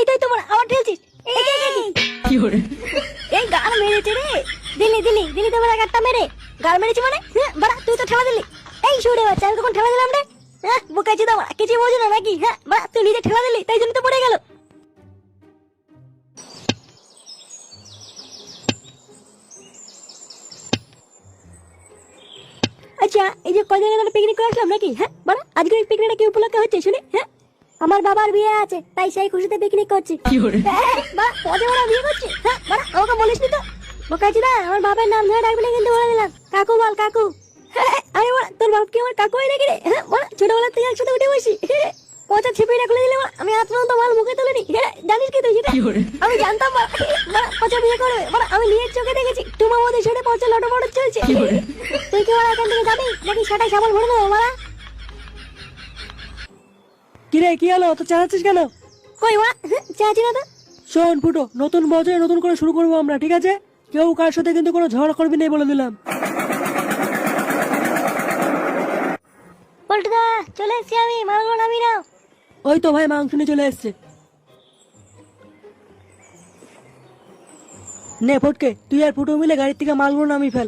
এই তুই তোমার আবার ঠেলছিস। কি হরে এই গাল মেরেছে রে। দিলি তোমার একটা মেরে গাল মেরেছি মানে বাড়া তুই তো ঠেলা দিলি। এই শুনে বাচ্চা আমি কখন ঠেলা দিলাম রে? বুকাইছি দাও কিছু বোঝো না নাকি? বাড়া তুই নিজে ঠেলা দিলি তাই জন্য তো পড়ে গেল। আচ্ছা এই যে কয়দিন আগে পিকনিক করে আসলাম নাকি? বাড়া আজকে এই পিকনিকটা কি উপলক্ষে হচ্ছে শুনি? আমার বাবার বিয়ে আছে তাই সেই খুশিতে পিকনিক করছি। কি হরে বাড়া পদে ওরা বিয়ে করছে? বাড়া আমাকে বলিসনি তো। বোকাইছি না আমার বাবার নাম ধরে ডাকবি না কিন্তু বলে দিলাম। কাকু বল কাকু। আরে বাড়া তোর বাপ কি আমার কাকু হয় নাকি রে? বাড়া ছোটবেলা থেকে একসাথে উঠে বসি। পচা ছিপিটা খুলে দিলে আমি আজ পর্যন্ত মাল মুখে তুলিনি। জানিস কি তুই সেটা? কি হরে আমি জানতাম বাড়া পচা বিয়ে করবে। বাড়া আমি নিজের চোখে দেখেছি তোমার মধ্যে ছেড়ে পচা লটপট চলছে। কি হরে তুই কি বাড়া এখান থেকে যাবি নাকি সেটাই সাবাল ভরে দেবো বাড়া? কিরে কি হলো তো চালাচ্ছিস কেন? কই বাড়া চাচ্ছি না তো। শোন ফুটো, নতুন বছরে নতুন করে শুরু করবো আমরা, ঠিক আছে? কেউ কার সাথে কিন্তু কোনো ঝগড়া করবি না বলে দিলাম। পল্টুদা চলে এসছি আমি, মালগুলো নামি নাও। ওই তো ভাই মাংস নিয়ে চলে এসছে। নে ফটকে, তুই আর ফুটো মিলে গাড়ির থেকে মালগুলো নামিয়ে ফেল।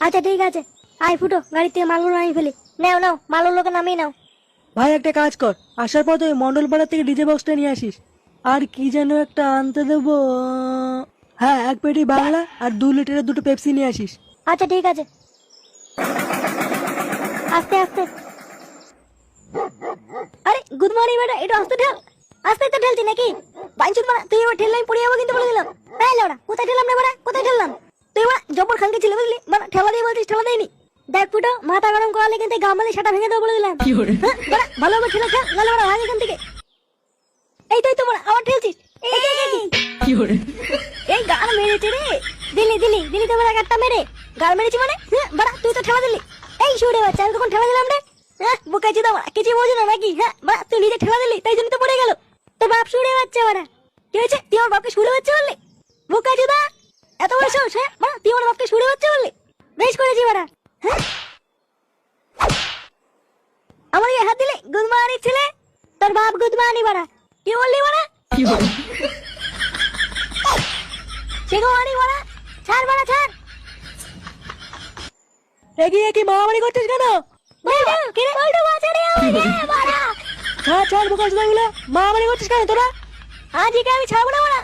আচ্ছা ঠিক আছে, আয় ফুটো গাড়ির থেকে মালগুলো নামিয়ে ফেলি। নাও নাও মালগুলোকে নামিয়ে নাও। ভাই একটা কাজ কর, আসার পর তুই মন্ডল পাড়া থেকে ডিজে বক্সটা নিয়ে আসিস। আর কি যেন একটা আনতে দেবো, হ্যাঁ 1 পেটি বাংলা আর 2 লিটারের 2টো পেপসি নিয়ে আসিস। আচ্ছা ঠিক আছে, আস্তে আস্তে। আরে গুড মর্নিং ম্যাডাম, একটু আস্তে ঠেল। আস্তে তো ঠেলছি নাকি? বাইচুত মারা তুই এবার ঠেললে আমি পড়ে যাবো কিন্তু বলে দিলাম। তাই লাউড়া কোথায় ঠেললাম রে বাড়া, কোথায় ঠেললাম? তুই বাড়া জব্বর খানকে ছিল বুঝলি, মানে ঠেলা দিয়ে বলছিস ঠেলা দেয়নি। দেখ ফুটো মাথা গরম করালে কিন্তু গামালে সেটা ভেঙে দেবো বলে দিলাম। কি হরে বাড়া ভালো করে ঠেলে খা, গেলে বাড়া ভাগ এখান থেকে। এই তুই তোমার আবার ঠেলছিস। কি হরে এই গাল মেরেছে রে। দিলি তোমার একটা মেরে গাল মেরেছি মানে বাড়া তুই তো ঠেলা দিলি। এই শুনে বাচ্চা আমি কখন ঠেলা দিলাম রে? বুকাইছি দাও কিছু বোঝো না নাকি? বাড়া তুই নিজে ঠেলা দিলি তাই জন্য তো পড়ে গেল। তোর বাপ শুনে বাচ্চা বাড়া কি হয়েছে? তুই আমার বাপকে শুনে বাচ্চা বললি? বুকাইছি দা এত বড় সাহস? বাড়া তুই আমার বাপকে শুনে বাচ্চা বললি? বেশ করেছি বাড়া। আমার এই হাত দিলে গুড মর্নিং ছেলে। তোর বাপ গুড মর্নিং বাড়া। কি বললি বাড়া? কি হরে সেগো মারি বাড়া, ছাড় বাড়া ছাড়। এগিয়ে কি মারামারি করছিস কেন? বল্টু কি রে? বল্টু বাঁচারে আমাকে বাড়া। ছাড় ছাড় বোকার চোদাগুলো, মারামারি করছিস কেন তোরা? আজকে আমি ছাড়বো না বাড়া।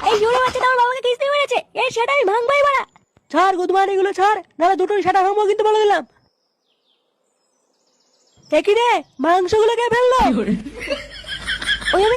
এই জোরে বাচ্চাটা আমার বাবাকে কিস্তি মেরেছে, এই সেটা আমি ভাঙবাই বাড়া। ছাড় গুদমানি গুলো ছাড়, নাহলে দুটোই সেটা ভাঙবো কিন্তু বলে দিলাম। একই রে মাংসগুলো কে ফেললো? কি হরে ওই আমি